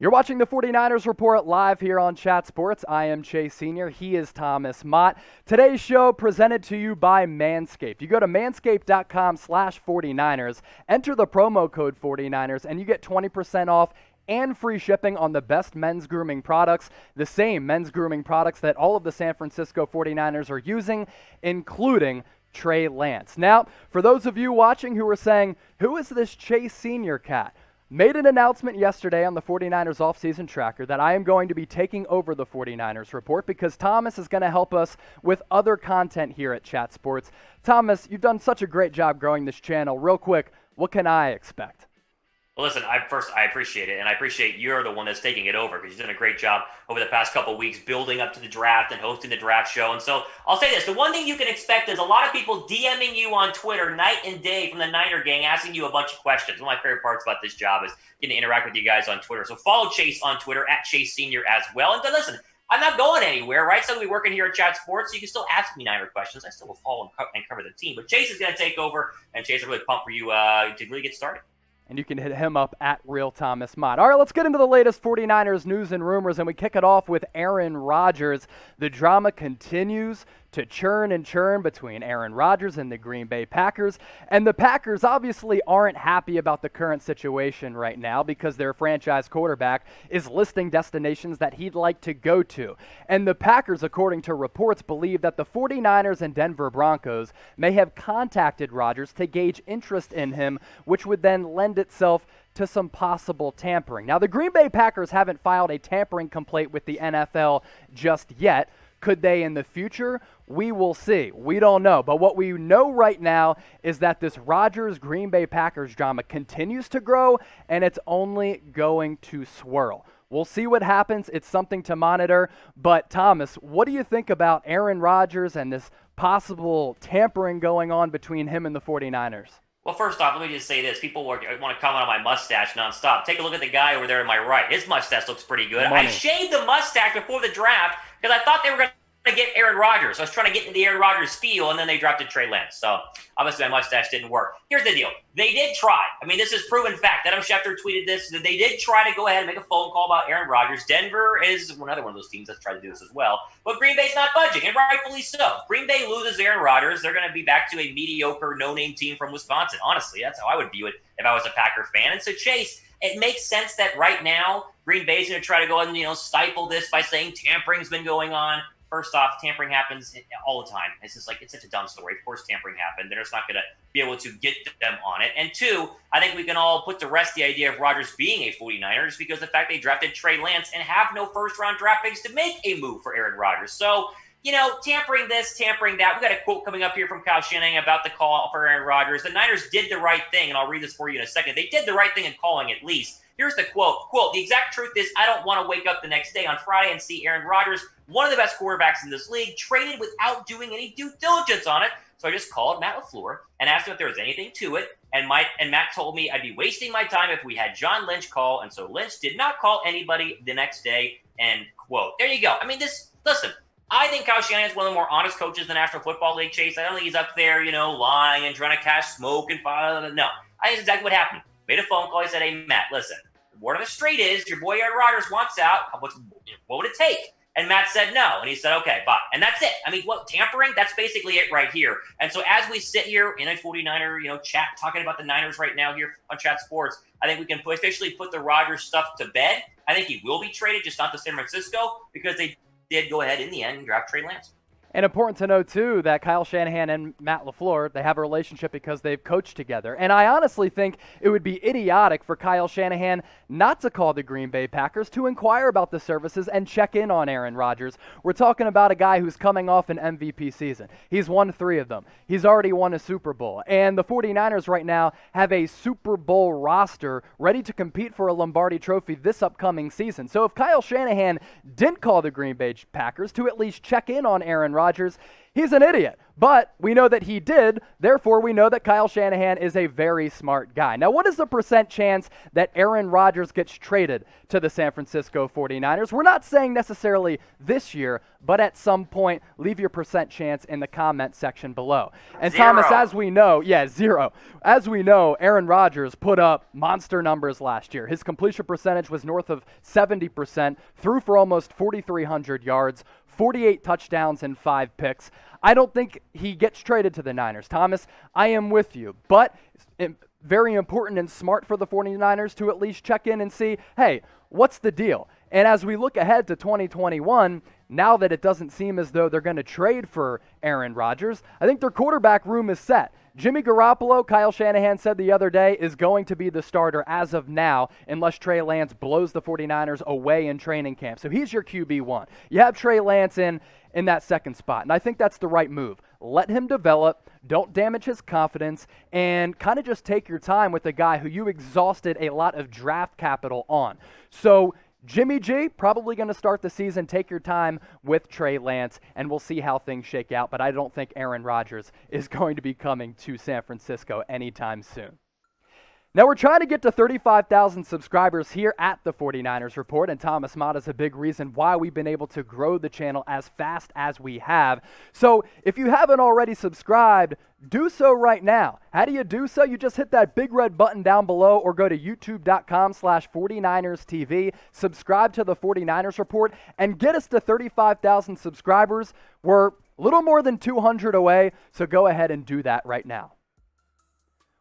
You're watching the 49ers Report live here on Chat Sports. I am Chase Sr. He is Thomas Mott. Today's show presented to you by Manscaped. You go to manscaped.com/49ers, enter the promo code 49ers, and you get 20% off and free shipping on the best men's grooming products, the same men's grooming products that all of the San Francisco 49ers are using, including Trey Lance. Now, for those of you watching who are saying, who is this Chase Sr. cat? Made an announcement yesterday on the 49ers offseason tracker that I am going to be taking over the 49ers Report because Thomas is going to help us with other content here at Chat Sports. Thomas, you've done such a great job growing this channel. Real quick, what can I expect? Well, listen, I appreciate it, and I appreciate you're the one that's taking it over because you've done a great job over the past couple of weeks building up to the draft and hosting the draft show. And so I'll say this, the one thing you can expect is a lot of people DMing you on Twitter night and day from the Niner gang, asking you a bunch of questions. One of my favorite parts about this job is getting to interact with you guys on Twitter. So follow Chase on Twitter, @Chase Senior as well. And listen, I'm not going anywhere, right? So I'll be working here at Chat Sports, so you can still ask me Niner questions. I still will follow and cover the team. But Chase is going to take over, and Chase, I'm really pumped for you to really get started. And you can hit him up at Real Thomas Mott. All right, let's get into the latest 49ers news and rumors, and we kick it off with Aaron Rodgers. The drama continues to churn and churn between Aaron Rodgers and the Green Bay Packers. And the Packers obviously aren't happy about the current situation right now because their franchise quarterback is listing destinations that he'd like to go to. And the Packers, according to reports, believe that the 49ers and Denver Broncos may have contacted Rodgers to gauge interest in him, which would then lend itself to some possible tampering. Now, the Green Bay Packers haven't filed a tampering complaint with the NFL just yet. Could they in the future? We will see. We don't know. But what we know right now is that this Rodgers-Green Bay Packers drama continues to grow, and it's only going to swirl. We'll see what happens. It's something to monitor. But, Thomas, what do you think about Aaron Rodgers and this possible tampering going on between him and the 49ers? Well, first off, let me just say this. People want to comment on my mustache nonstop. Take a look at the guy over there to my right. His mustache looks pretty good. Money. I shaved the mustache before the draft because I thought they were going to get Aaron Rodgers. I was trying to get into the Aaron Rodgers feel, and then they drafted Trey Lance. So, obviously, my mustache didn't work. Here's the deal. They did try. I mean, this is proven fact. Adam Schefter tweeted this. That they did try to go ahead and make a phone call about Aaron Rodgers. Denver is another one of those teams that's tried to do this as well. But Green Bay's not budging, and rightfully so. Green Bay loses Aaron Rodgers. They're going to be back to a mediocre, no-name team from Wisconsin. Honestly, that's how I would view it if I was a Packer fan. And so, Chase, it makes sense that right now Green Bay's going to try to go ahead and, stifle this by saying tampering's been going on. First off, tampering happens all the time. It's just it's such a dumb story. Of course tampering happened. They're just not going to be able to get them on it. And two, I think we can all put to rest the idea of Rodgers being a 49er just because of the fact they drafted Trey Lance and have no first-round draft picks to make a move for Aaron Rodgers. So, tampering this, tampering that. We got a quote coming up here from Kyle Shanahan about the call for Aaron Rodgers. The Niners did the right thing, and I'll read this for you in a second. They did the right thing in calling at least. Here's the quote. Quote, the exact truth is I don't want to wake up the next day on Friday and see Aaron Rodgers, one of the best quarterbacks in this league, traded without doing any due diligence on it. So I just called Matt LaFleur and asked him if there was anything to it. And Matt told me I'd be wasting my time if we had John Lynch call. And so Lynch did not call anybody the next day. End quote. There you go. I mean, listen, I think Kyle Shanahan is one of the more honest coaches in the National Football League, Chase. I don't think he's up there, lying and trying to cash smoke and fire. No. I think that's exactly what happened. Made a phone call. He said, hey, Matt, listen. Word on the street is your boy Aaron Rodgers wants out. What would it take? And Matt said no. And he said, okay, bye. And that's it. I mean, tampering? That's basically it right here. And so as we sit here in a 49er, chat, talking about the Niners right now here on Chat Sports, I think we can officially put the Rodgers stuff to bed. I think he will be traded, just not to San Francisco, because they did go ahead in the end and draft Trey Lance. And important to know, too, that Kyle Shanahan and Matt LaFleur, they have a relationship because they've coached together. And I honestly think it would be idiotic for Kyle Shanahan not to call the Green Bay Packers to inquire about the services and check in on Aaron Rodgers. We're talking about a guy who's coming off an MVP season. He's won 3 of them. He's already won a Super Bowl. And the 49ers right now have a Super Bowl roster ready to compete for a Lombardi trophy this upcoming season. So if Kyle Shanahan didn't call the Green Bay Packers to at least check in on Aaron Rodgers, he's an idiot. But we know that he did, therefore we know that Kyle Shanahan is a very smart guy. Now, what is the percent chance that Aaron Rodgers gets traded to the San Francisco 49ers? We're not saying necessarily this year, but at some point, leave your percent chance in the comment section below. And Zero. Thomas, as we know, 0. As we know, Aaron Rodgers put up monster numbers last year. His completion percentage was north of 70%, threw for almost 4,300 yards, 48 touchdowns and 5 picks. I don't think he gets traded to the Niners. Thomas, I am with you, but very important and smart for the 49ers to at least check in and see, hey, what's the deal? And as we look ahead to 2021, now that it doesn't seem as though they're going to trade for Aaron Rodgers, I think their quarterback room is set. Jimmy Garoppolo, Kyle Shanahan said the other day, is going to be the starter as of now unless Trey Lance blows the 49ers away in training camp. So he's your QB1. You have Trey Lance in that second spot, and I think that's the right move. Let him develop, don't damage his confidence, and kind of just take your time with a guy who you exhausted a lot of draft capital on. So Jimmy G, probably going to start the season. Take your time with Trey Lance, and we'll see how things shake out. But I don't think Aaron Rodgers is going to be coming to San Francisco anytime soon. Now, we're trying to get to 35,000 subscribers here at the 49ers Report, and Thomas Mott is a big reason why we've been able to grow the channel as fast as we have. So if you haven't already subscribed, do so right now. How do you do so? You just hit that big red button down below or go to youtube.com/49ers TV, subscribe to the 49ers Report, and get us to 35,000 subscribers. We're a little more than 200 away, so go ahead and do that right now.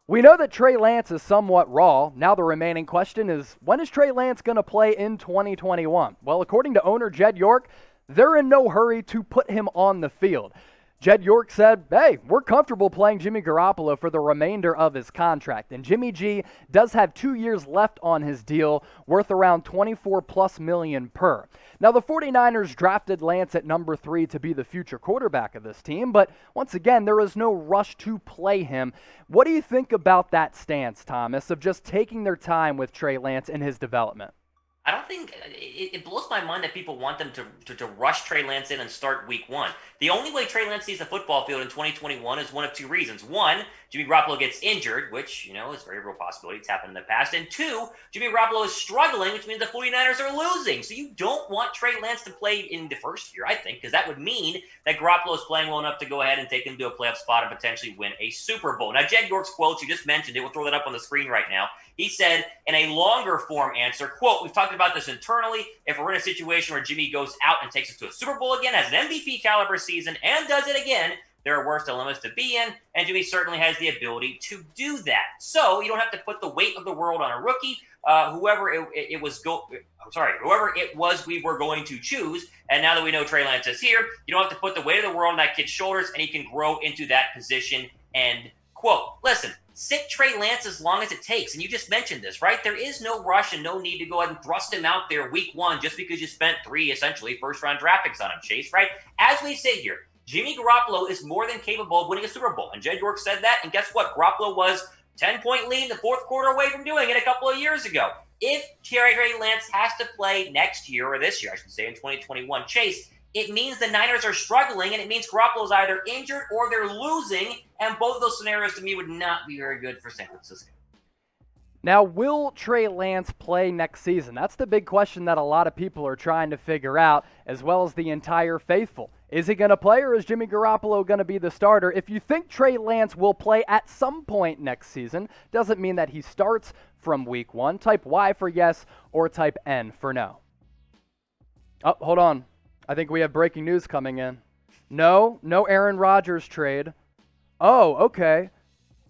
We know that Trey Lance is somewhat raw. Now the remaining question is, when is Trey Lance going to play in 2021? Well, according to owner Jed York, they're in no hurry to put him on the field. Jed York said, hey, we're comfortable playing Jimmy Garoppolo for the remainder of his contract. And Jimmy G does have 2 years left on his deal, worth around $24+ million per. Now, the 49ers drafted Lance at number 3 to be the future quarterback of this team, but once again, there is no rush to play him. What do you think about that stance, Thomas, of just taking their time with Trey Lance in his development? I don't think it blows my mind that people want them to rush Trey Lance in and start week 1. The only way Trey Lance sees the football field in 2021 is one of two reasons. One, Jimmy Garoppolo gets injured, which, is a very real possibility. It's happened in the past. And two, Jimmy Garoppolo is struggling, which means the 49ers are losing. So you don't want Trey Lance to play in the first year, I think, because that would mean that Garoppolo is playing well enough to go ahead and take him to a playoff spot and potentially win a Super Bowl. Now, Jed York's quote, you just mentioned it. We'll throw that up on the screen right now. He said in a longer form answer, quote, we've talked about this internally. If we're in a situation where Jimmy goes out and takes us to a Super Bowl again, has an MVP caliber season, and does it again, there are worse dilemmas to be in, and Jimmy certainly has the ability to do that. So you don't have to put the weight of the world on a rookie, whoever it was we were going to choose. And now that we know Trey Lance is here, you don't have to put the weight of the world on that kid's shoulders, and he can grow into that position. End quote. Listen, sit Trey Lance as long as it takes. And you just mentioned this, right? There is no rush and no need to go ahead and thrust him out there week 1 just because you spent 3 essentially first-round draft picks on him, Chase, right? As we sit here, Jimmy Garoppolo is more than capable of winning a Super Bowl. And Jed York said that. And guess what? Garoppolo was 10-point lead in the fourth quarter away from doing it a couple of years ago. If Trey Lance has to play next year, or this year, I should say, in 2021, Chase, it means the Niners are struggling, and it means Garoppolo's either injured or they're losing, and both of those scenarios to me would not be very good for San Francisco. Now, will Trey Lance play next season? That's the big question that a lot of people are trying to figure out, as well as the entire faithful. Is he going to play, or is Jimmy Garoppolo going to be the starter? If you think Trey Lance will play at some point next season, doesn't mean that he starts from week 1. Type Y for yes, or type N for no. Oh, hold on. I think we have breaking news coming in. No Aaron Rodgers trade. Oh, okay.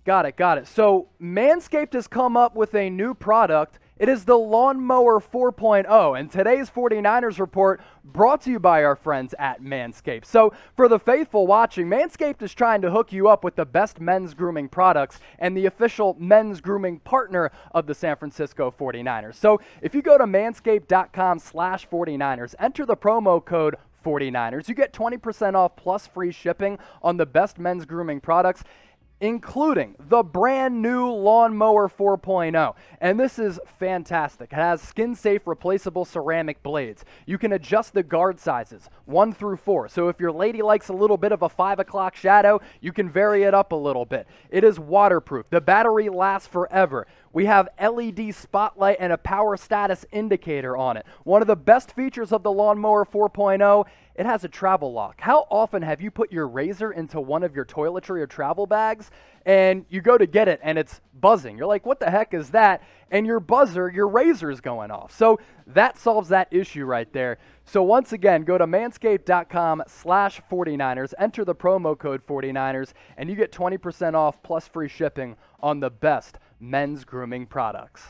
Got it. So Manscaped has come up with a new product. It is the Lawnmower 4.0, and today's 49ers Report brought to you by our friends at Manscaped. So for the faithful watching, Manscaped is trying to hook you up with the best men's grooming products and the official men's grooming partner of the San Francisco 49ers. So if you go to manscaped.com/49ers, enter the promo code 49ers, you get 20% off plus free shipping on the best men's grooming products. including the brand new Lawnmower 4.0. And this is fantastic. It has skin-safe replaceable ceramic blades. You can adjust the guard sizes 1 through 4. So if your lady likes a little bit of a 5 o'clock shadow, you can vary it up a little bit. It is waterproof. The battery lasts forever. We have LED spotlight and a power status indicator on it. One of the best features of the Lawnmower 4.0, it has a travel lock. How often have you put your razor into one of your toiletry or travel bags and you go to get it and it's buzzing? You're like, what the heck is that? And your razor is going off. So that solves that issue right there. So once again, go to manscaped.com/49ers, enter the promo code 49ers, and you get 20% off plus free shipping on the best men's grooming products.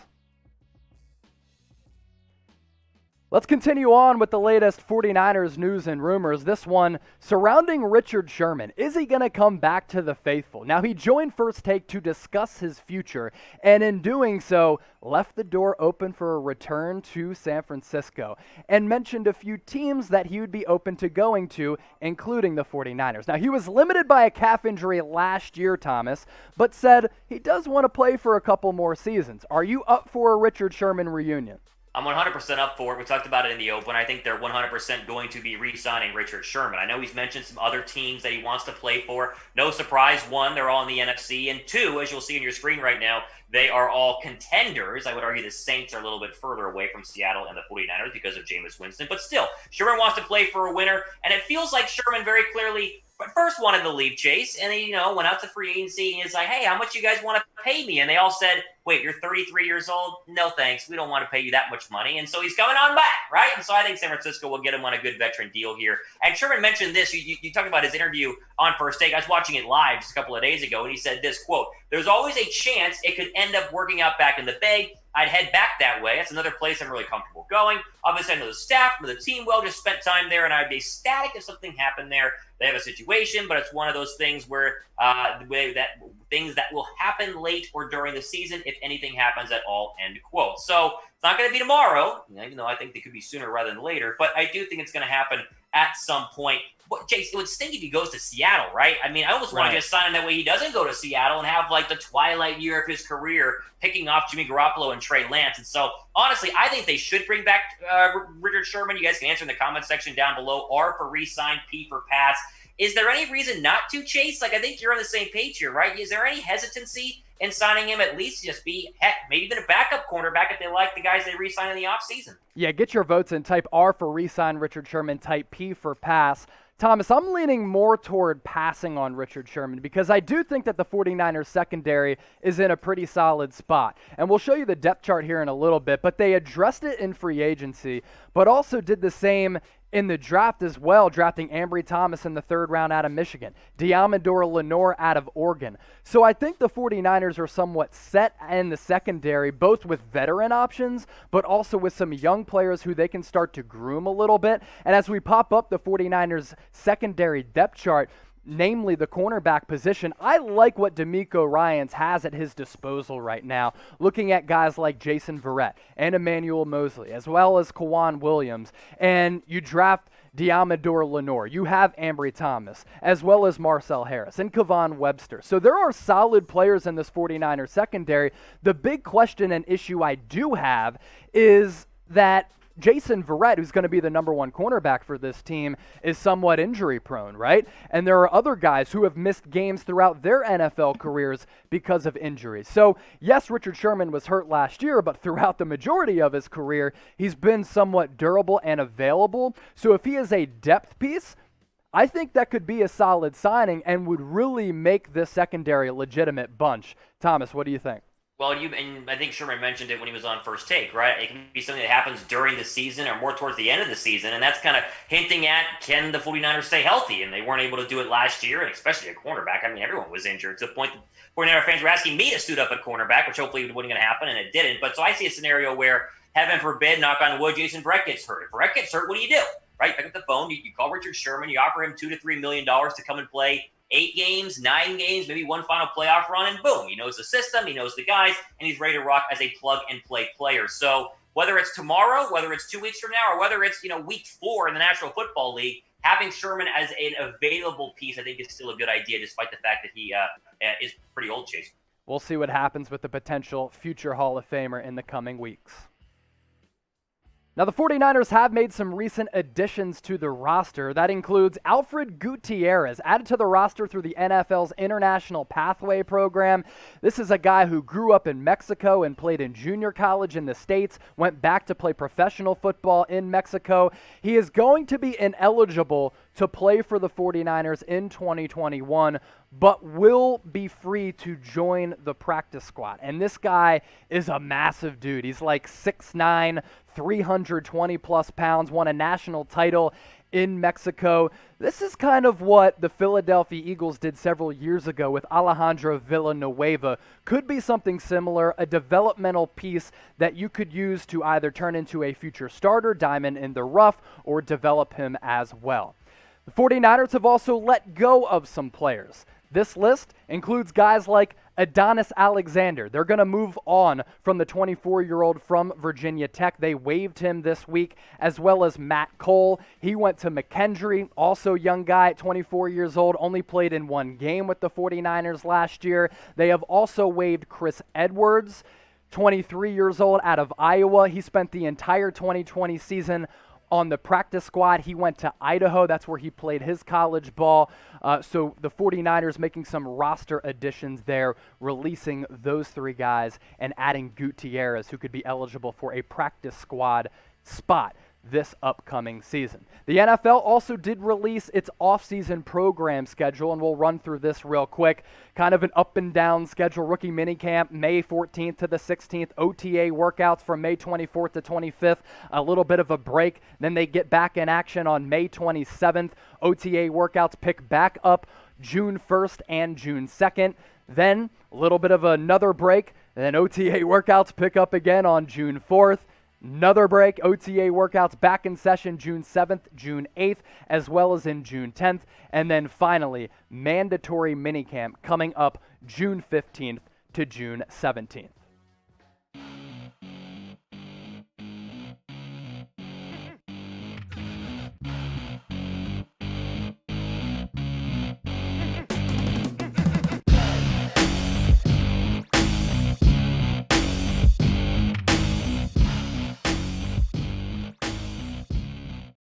Let's continue on with the latest 49ers news and rumors. This one surrounding Richard Sherman. Is he going to come back to the faithful? Now, he joined First Take to discuss his future, and in doing so, left the door open for a return to San Francisco and mentioned a few teams that he would be open to going to, including the 49ers. Now, he was limited by a calf injury last year, Thomas, but said he does want to play for a couple more seasons. Are you up for a Richard Sherman reunion? I'm 100% up for it. We talked about it in the open. I think they're 100% going to be re-signing Richard Sherman. I know he's mentioned some other teams that he wants to play for. No surprise, one, they're all in the NFC, and two, as you'll see on your screen right now, they are all contenders. I would argue the Saints are a little bit further away from Seattle and the 49ers because of Jameis Winston. But still, Sherman wants to play for a winner, and it feels like Sherman very clearly first wanted to leave Chase, and he, went out to free agency, and he's like, hey, how much you guys want to pay me? And they all said, wait, you're 33 years old? No, thanks. We don't want to pay you that much money. And so he's coming on back, right? And so I think San Francisco will get him on a good veteran deal here. And Sherman mentioned this. You talked about his interview on First Take. I was watching it live just a couple of days ago, and he said this, quote, there's always a chance it could end up working out back in the Bay. I'd head back that way. That's another place I'm really comfortable going. Obviously, I know the staff, know the team well, just spent time there, and I'd be ecstatic if something happened there. They have a situation, but it's one of those things where things that will happen late or during the season if anything happens at all, end quote. So it's not going to be tomorrow, even though I think they could be sooner rather than later, but I do think it's going to happen at some point. But Chase, it would stink if he goes to Seattle, right? I mean, I almost want to just sign him that way he doesn't go to Seattle and have like the twilight year of his career picking off Jimmy Garoppolo and Trey Lance. And so, honestly, I think they should bring back Richard Sherman. You guys can answer in the comment section down below. R for re-sign, P for pass. Is there any reason not to, Chase? Like, I think you're on the same page here, right? Is there any hesitancy in signing him, at least just be, heck, maybe even a backup cornerback if they like the guys they re-sign in the offseason? Yeah, get your votes in. Type R for re-sign Richard Sherman, type P for pass. Thomas, I'm leaning more toward passing on Richard Sherman because I do think that the 49ers secondary is in a pretty solid spot. And we'll show you the depth chart here in a little bit, but they addressed it in free agency, but also did the same in the draft as well, drafting Ambry Thomas in the 3rd round out of Michigan, Diamador Lenore out of Oregon. So I think the 49ers are somewhat set in the secondary, both with veteran options, but also with some young players who they can start to groom a little bit. And as we pop up the 49ers secondary depth chart, namely the cornerback position, I like what DeMeco Ryans has at his disposal right now, looking at guys like Jason Verrett and Emmanuel Mosley, as well as Kwan Williams, and you draft Diamador Lenore. You have Ambry Thomas, as well as Marcel Harris and Kevon Webster. So there are solid players in this 49ers secondary. The big question and issue I do have is that Jason Verrett, who's going to be the number 1 cornerback for this team, is somewhat injury prone, right? And there are other guys who have missed games throughout their NFL careers because of injuries. So, yes, Richard Sherman was hurt last year, but throughout the majority of his career, he's been somewhat durable and available. So if he is a depth piece, I think that could be a solid signing and would really make this secondary a legitimate bunch. Thomas, what do you think? Well, and I think Sherman mentioned it when he was on First Take, right? It can be something that happens during the season or more towards the end of the season, and that's kind of hinting at, can the 49ers stay healthy? And they weren't able to do it last year, and especially a cornerback. I mean, everyone was injured to the point that 49er fans were asking me to suit up at cornerback, which hopefully wasn't going to happen, and it didn't. But so I see a scenario where, heaven forbid, knock on wood, Jason Verrett gets hurt. If Verrett gets hurt, what do? Right? Pick up the phone, you call Richard Sherman, you offer him $2 to $3 million to come and play 8 games, 9 games, maybe one final playoff run, and boom, he knows the system, he knows the guys, and he's ready to rock as a plug-and-play player. So whether it's tomorrow, whether it's 2 weeks from now, or whether it's week 4 in the National Football League, having Sherman as an available piece, I think, is still a good idea, despite the fact that he is pretty old, Chase. We'll see what happens with the potential future Hall of Famer in the coming weeks. Now, the 49ers have made some recent additions to the roster. That includes Alfred Gutierrez, added to the roster through the NFL's International Pathway Program. This is a guy who grew up in Mexico and played in junior college in the States, went back to play professional football in Mexico. He is going to be ineligible to play for the 49ers in 2021, but will be free to join the practice squad. And this guy is a massive dude. He's like 6'9", 320-plus pounds, won a national title in Mexico. This is kind of what the Philadelphia Eagles did several years ago with Alejandro Villanueva. Could be something similar, a developmental piece that you could use to either turn into a future starter, diamond in the rough, or develop him as well. The 49ers have also let go of some players. This list includes guys like Adonis Alexander. They're going to move on from the 24-year-old from Virginia Tech. They waived him this week, as well as Matt Cole. He went to McKendree, also young guy at 24 years old, only played in one game with the 49ers last year. They have also waived Chris Edwards, 23 years old, out of Iowa. He spent the entire 2020 season on the practice squad. He went to Idaho. That's where he played his college ball. So the 49ers making some roster additions there, releasing those three guys and adding Gutierrez, who could be eligible for a practice squad spot this upcoming season. The NFL also did release its offseason program schedule, and we'll run through this real quick. Kind of an up and down schedule. Rookie minicamp, May 14th to the 16th. OTA workouts from May 24th to 25th. A little bit of a break. Then they get back in action on May 27th. OTA workouts pick back up June 1st and June 2nd. Then a little bit of another break. And then OTA workouts pick up again on June 4th. Another break, OTA workouts back in session June 7th, June 8th, as well as in June 10th. And then finally, mandatory minicamp coming up June 15th to June 17th.